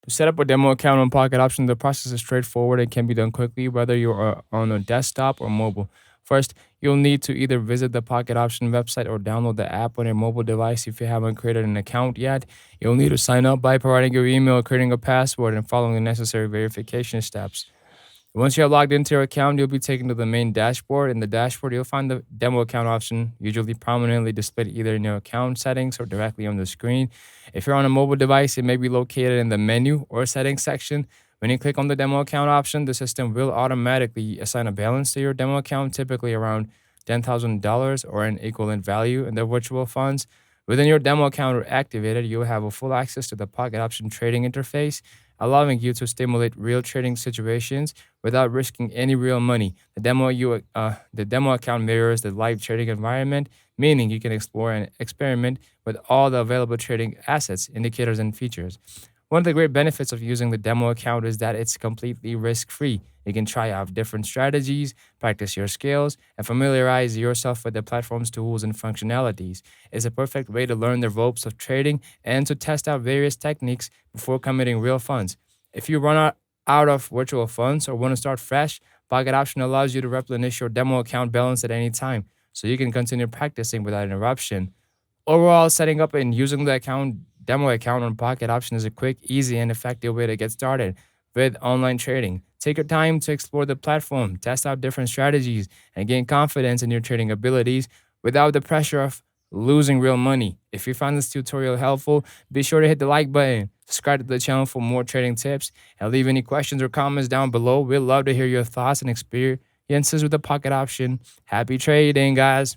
To set up a demo account on Pocket Option, the process is straightforward and can be done quickly, whether you are on a desktop or mobile. First, you'll need to either visit the Pocket Option website or download the app on your mobile device if you haven't created an account yet. You'll need to sign up by providing your email, creating a password, and following the necessary verification steps. Once you are logged into your account, you'll be taken to the main dashboard. In the dashboard, you'll find the demo account option, usually prominently displayed either in your account settings or directly on the screen. If you're on a mobile device, it may be located in the menu or settings section. When you click on the demo account option, the system will automatically assign a balance to your demo account, typically around $10,000 or an equivalent value in the virtual funds. Within your demo account activated, you'll have a full access to the Pocket Option trading interface, allowing you to stimulate real trading situations without risking any real money. The demo account mirrors the live trading environment, meaning you can explore and experiment with all the available trading assets, indicators, and features. One of the great benefits of using the demo account is that it's completely risk free. You can try out different strategies, practice your skills, and familiarize yourself with the platform's tools and functionalities. It's a perfect way to learn the ropes of trading and to test out various techniques before committing real funds. If you out of virtual funds or want to start fresh, Pocket Option allows you to replenish your demo account balance at any time, so you can continue practicing without interruption. Overall, setting up and using the demo account on Pocket Option is a quick, easy, and effective way to get started with online trading. Take your time to explore the platform, test out different strategies, and gain confidence in your trading abilities without the pressure of losing real money. If you found this tutorial helpful, be sure to hit the like button, subscribe to the channel for more trading tips, and leave any questions or comments down below. We'd love to hear your thoughts and experiences with the Pocket Option. Happy trading, guys!